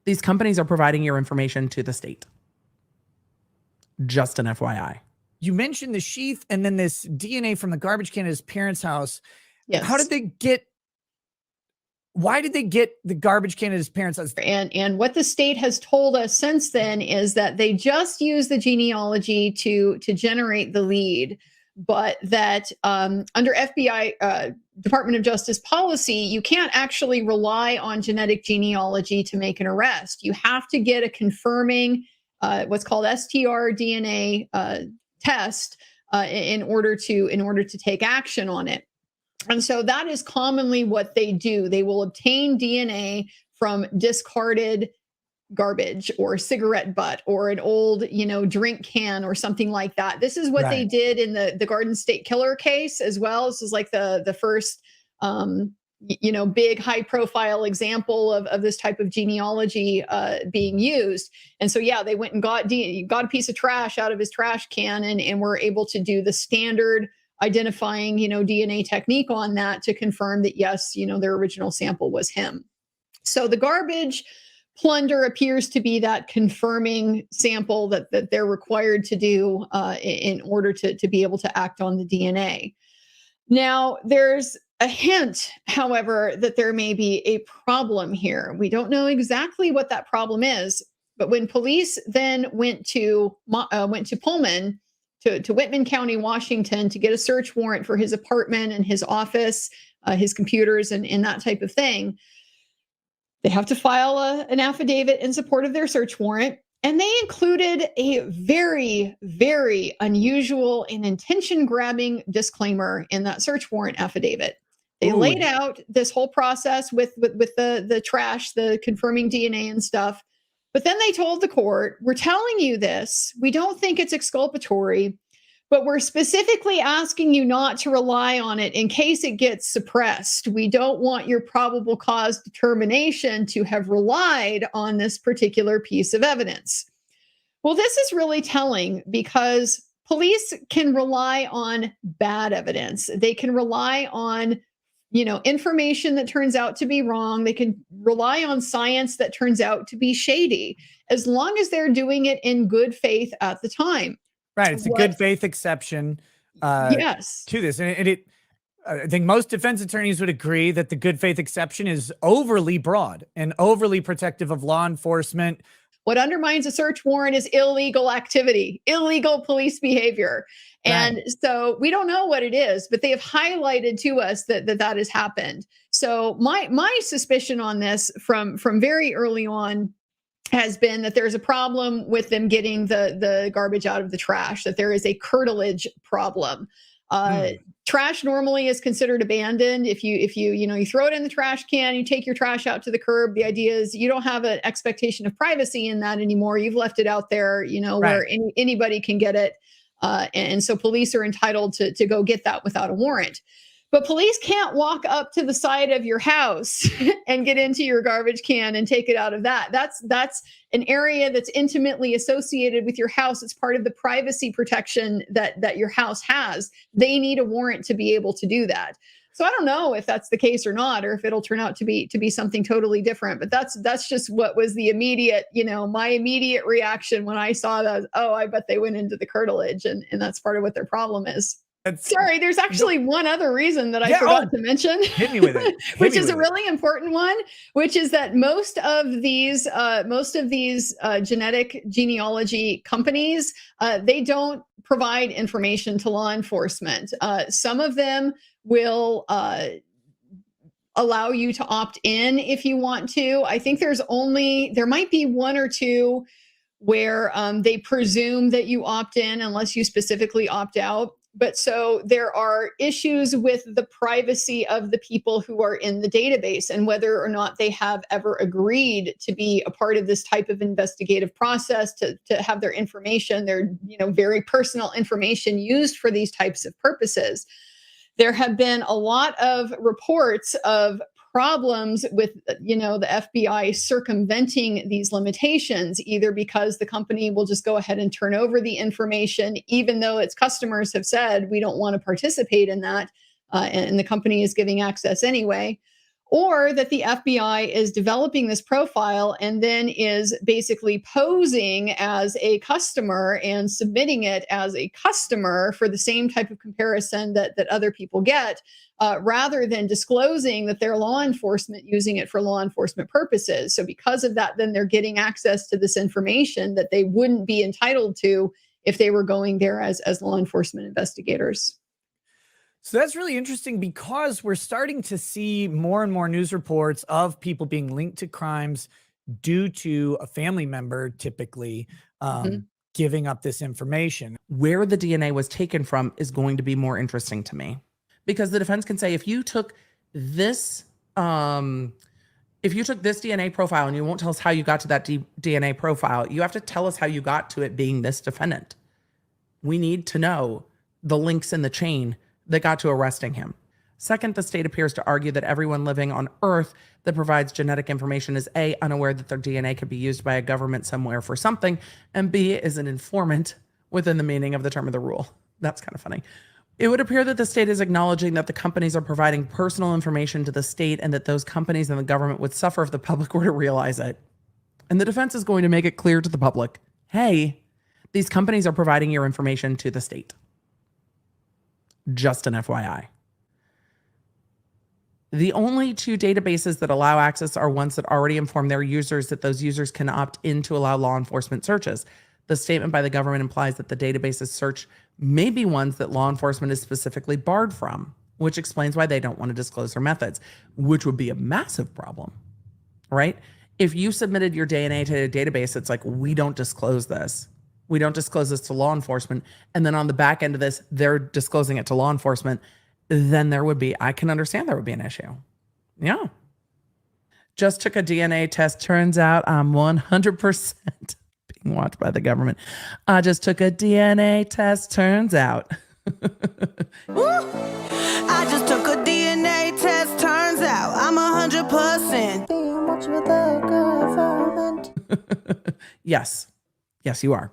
These companies are providing your information to the state. Just an FYI. You mentioned the sheath and then this DNA from the garbage can at his parents' house. Yes. Why did they get the garbage can at his parents' house? And what the state has told us since then is that they just use the genealogy to generate the lead, but that under FBI Department of Justice policy, you can't actually rely on genetic genealogy to make an arrest. You have to get a confirming what's called STR-DNA test in order to take action on it. And so that is commonly what they do. They will obtain DNA from discarded garbage or cigarette butt or an old, drink can or something like that. This is what they did in the Garden State Killer case as well. This is like the first, big high profile example of this type of genealogy being used. And so, they went and got a piece of trash out of his trash can and were able to do the standard identifying, DNA technique on that to confirm that, yes, their original sample was him. So the garbage plunder appears to be that confirming sample that they're required to do in order to be able to act on the DNA. Now, there's a hint, however, that there may be a problem here. We don't know exactly what that problem is, but when police then went to Pullman, to Whitman County, Washington, to get a search warrant for his apartment and his office, his computers, and that type of thing, they have to file an affidavit in support of their search warrant. And they included a very, very unusual and attention-grabbing disclaimer in that search warrant affidavit. They laid out this whole process with the trash, the confirming DNA and stuff. But then they told the court, we're telling you this. We don't think it's exculpatory, but we're specifically asking you not to rely on it in case it gets suppressed. We don't want your probable cause determination to have relied on this particular piece of evidence. Well, this is really telling because police can rely on bad evidence. They can rely on information that turns out to be wrong. They can rely on science that turns out to be shady, as long as they're doing it in good faith at the time. Right. It's a good faith exception yes. to this. And I think most defense attorneys would agree that the good faith exception is overly broad and overly protective of law enforcement. What undermines a search warrant is illegal activity, illegal police behavior. And so we don't know what it is, but they have highlighted to us that has happened. So my suspicion on this from very early on has been that there's a problem with them getting the garbage out of the trash, that there is a curtilage problem. Trash normally is considered abandoned. If you throw it in the trash can, you take your trash out to the curb. The idea is you don't have an expectation of privacy in that anymore. You've left it out there, where anybody can get it. And so police are entitled to go get that without a warrant. But police can't walk up to the side of your house and get into your garbage can and take it out of that. That's an area that's intimately associated with your house. It's part of the privacy protection that your house has. They need a warrant to be able to do that. So I don't know if that's the case or not, or if it'll turn out to be something totally different. But that's just what was the immediate, my immediate reaction when I saw that. Oh, I bet they went into the curtilage, and that's part of what their problem is. Sorry, there's actually one other reason that I forgot to mention. Hit me with it. Which is a really important one, which is that most of these genetic genealogy companies, they don't provide information to law enforcement. Some of them will allow you to opt in if you want to. I think there might be one or two where they presume that you opt in unless you specifically opt out. But so there are issues with the privacy of the people who are in the database and whether or not they have ever agreed to be a part of this type of investigative process, to have their information, their very personal information used for these types of purposes. There have been a lot of reports of problems with, the FBI circumventing these limitations, either because the company will just go ahead and turn over the information, even though its customers have said, we don't want to participate in that, and the company is giving access anyway, or that the FBI is developing this profile and then is basically posing as a customer and submitting it as a customer for the same type of comparison that other people get, rather than disclosing that they're law enforcement using it for law enforcement purposes. So because of that, then they're getting access to this information that they wouldn't be entitled to if they were going there as law enforcement investigators. So that's really interesting because we're starting to see more and more news reports of people being linked to crimes due to a family member, typically giving up this information. Where the DNA was taken from is going to be more interesting to me, because the defense can say, if you took this DNA profile and you won't tell us how you got to that DNA profile, you have to tell us how you got to it being this defendant. We need to know the links in the chain that got to arresting him. Second, the state appears to argue that everyone living on Earth that provides genetic information is A, unaware that their DNA could be used by a government somewhere for something, and B, is an informant within the meaning of the term of the rule. That's kind of funny. It would appear that the state is acknowledging that the companies are providing personal information to the state and that those companies and the government would suffer if the public were to realize it. And the defense is going to make it clear to the public, hey, these companies are providing your information to the state. Just an FYI. The only two databases that allow access are ones that already inform their users that those users can opt in to allow law enforcement searches. The statement by the government implies that the databases search may be ones that law enforcement is specifically barred from, which explains why they don't want to disclose their methods, which would be a massive problem, right? If you submitted your DNA to a database, it's like, we don't disclose this. We don't disclose this to law enforcement. And then on the back end of this, they're disclosing it to law enforcement. Then I can understand there would be an issue. Yeah. Just took a DNA test. Turns out I'm 100% being watched by the government. I just took a DNA test. Turns out. I just took a DNA test. Turns out I'm 100% being watched by the government. Yes. Yes, you are.